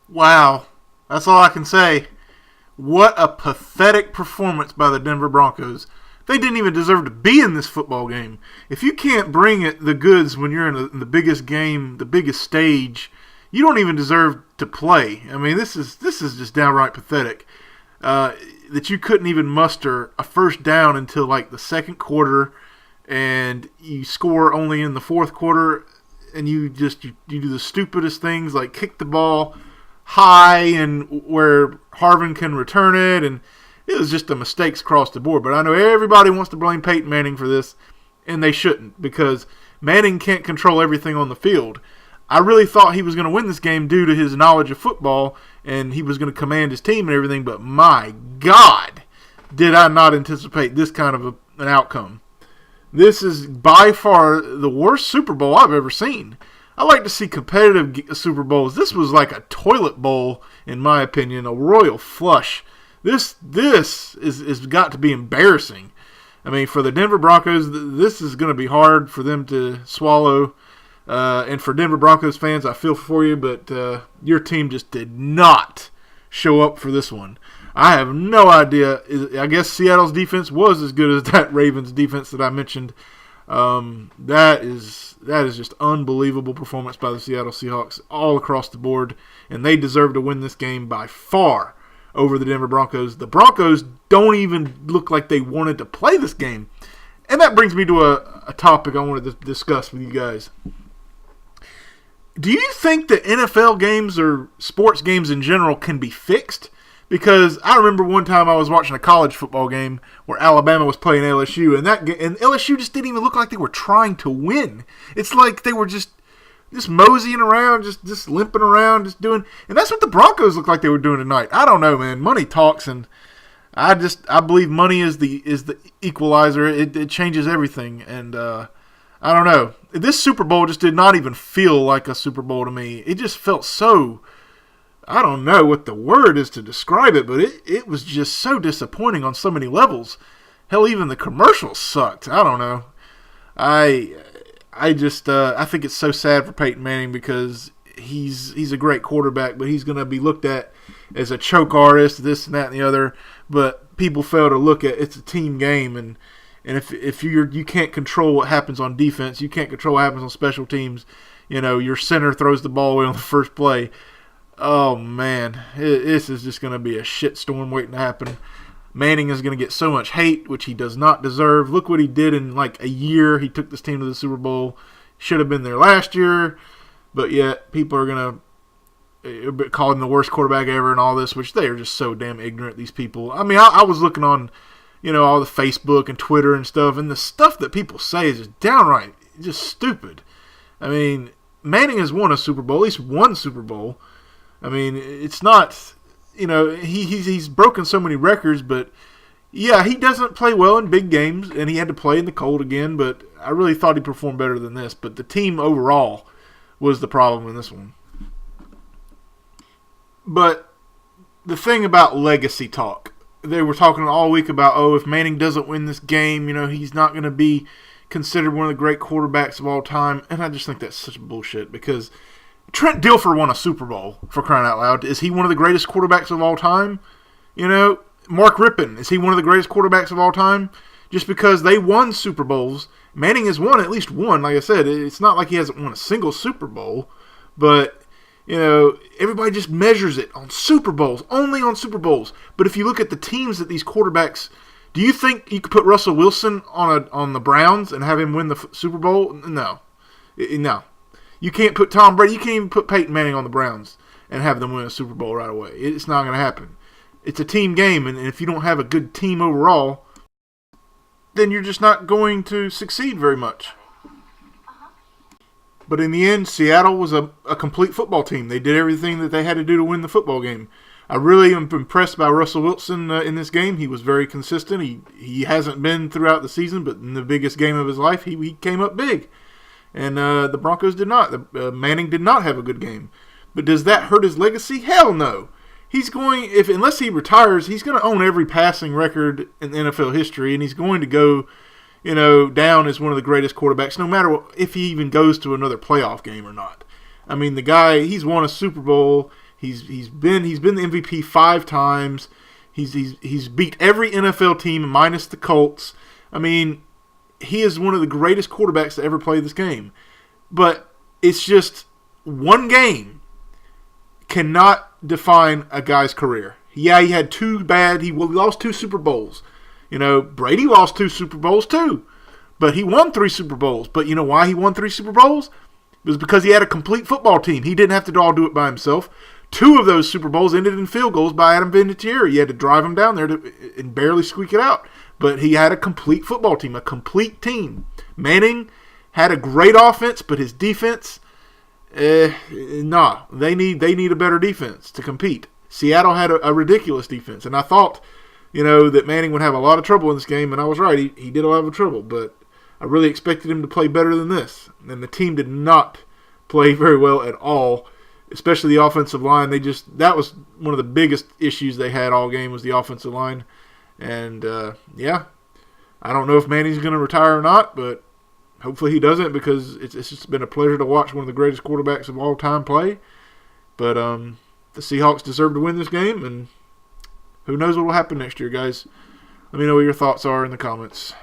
Wow. That's all I can say. What a pathetic performance by the Denver Broncos. They didn't even deserve to be in this football game. If you can't bring it the goods when you're in the biggest game, the biggest stage, you don't even deserve to play. I mean, this is just downright pathetic. That you couldn't even muster a first down until like the second quarter, and you score only in the fourth quarter, and you do the stupidest things like kick the ball high and where Harvin can return it, and it was just a mistakes across the board. But I know everybody wants to blame Peyton Manning for this, and they shouldn't, because Manning can't control everything on the field. I really thought he was going to win this game due to his knowledge of football, and he was going to command his team and everything, but my God, did I not anticipate this kind of an outcome. This is by far the worst Super Bowl I've ever seen. I like to see competitive Super Bowls. This was like a toilet bowl, in my opinion, a royal flush. This is got to be embarrassing. I mean, for the Denver Broncos, this is going to be hard for them to swallow. And for Denver Broncos fans, I feel for you, but your team just did not show up for this one. I have no idea. I guess Seattle's defense was as good as that Ravens defense that I mentioned. That is just unbelievable performance by the Seattle Seahawks all across the board, and they deserve to win this game by far over the Denver Broncos. The Broncos don't even look like they wanted to play this game. And that brings me to a topic I wanted to discuss with you guys. Do you think that NFL games or sports games in general can be fixed? Because I remember one time I was watching a college football game where Alabama was playing LSU, and LSU just didn't even look like they were trying to win. It's like they were just moseying around, just limping around, just doing. And that's what the Broncos looked like they were doing tonight. I don't know, man. Money talks, and I believe money is the equalizer. It changes everything, and I don't know. This Super Bowl just did not even feel like a Super Bowl to me. It just felt so. I don't know what the word is to describe it, but it was just so disappointing on so many levels. Hell, even the commercials sucked. I don't know. I think it's so sad for Peyton Manning because he's a great quarterback, but he's going to be looked at as a choke artist, this and that and the other. But people fail to look at it's a team game, and if you can't control what happens on defense, you can't control what happens on special teams. You know, your center throws the ball away on the first play. Oh, man, this is just going to be a shitstorm waiting to happen. Manning is going to get so much hate, which he does not deserve. Look what he did in like a year. He took this team to the Super Bowl. Should have been there last year, but yet people are going to call him the worst quarterback ever and all this, which they are just so damn ignorant, these people. I mean, I was looking on, all the Facebook and Twitter and stuff, and the stuff that people say is just downright just stupid. I mean, Manning has won a Super Bowl, at least one Super Bowl. I mean, it's not, he's broken so many records, but yeah, he doesn't play well in big games, and he had to play in the cold again, but I really thought he performed better than this. But the team overall was the problem in this one. But the thing about legacy talk, they were talking all week about, if Manning doesn't win this game, he's not going to be considered one of the great quarterbacks of all time, and I just think that's such bullshit because Trent Dilfer won a Super Bowl, for crying out loud. Is he one of the greatest quarterbacks of all time? Mark Rippon, is he one of the greatest quarterbacks of all time? Just because they won Super Bowls. Manning has won at least one. Like I said, it's not like he hasn't won a single Super Bowl. But, everybody just measures it on Super Bowls, only on Super Bowls. But if you look at the teams that these quarterbacks, do you think you could put Russell Wilson on the Browns and have him win the Super Bowl? No. You can't put Tom Brady, you can't even put Peyton Manning on the Browns and have them win a Super Bowl right away. It's not going to happen. It's a team game, and if you don't have a good team overall, then you're just not going to succeed very much. But in the end, Seattle was a complete football team. They did everything that they had to do to win the football game. I really am impressed by Russell Wilson in this game. He was very consistent. He hasn't been throughout the season, but in the biggest game of his life, he came up big. And the Broncos did not. Manning did not have a good game. But does that hurt his legacy? Hell no. He's going, unless he retires, he's going to own every passing record in NFL history, and he's going to go, down as one of the greatest quarterbacks, no matter if he even goes to another playoff game or not. I mean, the guy, he's won a Super Bowl. He's been the MVP 5 times. He's beat every NFL team minus the Colts. I mean, he is one of the greatest quarterbacks to ever play this game. But it's just one game cannot define a guy's career. Yeah, he had he lost 2 Super Bowls. You know, Brady lost 2 Super Bowls too. But he won 3 Super Bowls. But you know why he won 3 Super Bowls? It was because he had a complete football team. He didn't have to all do it by himself. 2 of those Super Bowls ended in field goals by Adam Vinatieri. He had to drive him down there and barely squeak it out. But he had a complete football team, a complete team. Manning had a great offense, but his defense, they need a better defense to compete. Seattle had a ridiculous defense, and I thought, that Manning would have a lot of trouble in this game, and I was right. He did a lot of trouble, but I really expected him to play better than this, and the team did not play very well at all, especially the offensive line. That was one of the biggest issues they had all game was the offensive line, and I don't know if Manning's going to retire or not, but hopefully he doesn't, because it's just been a pleasure to watch one of the greatest quarterbacks of all time play. But the Seahawks deserve to win this game, and who knows what will happen next year, guys. Let me know what your thoughts are in the comments.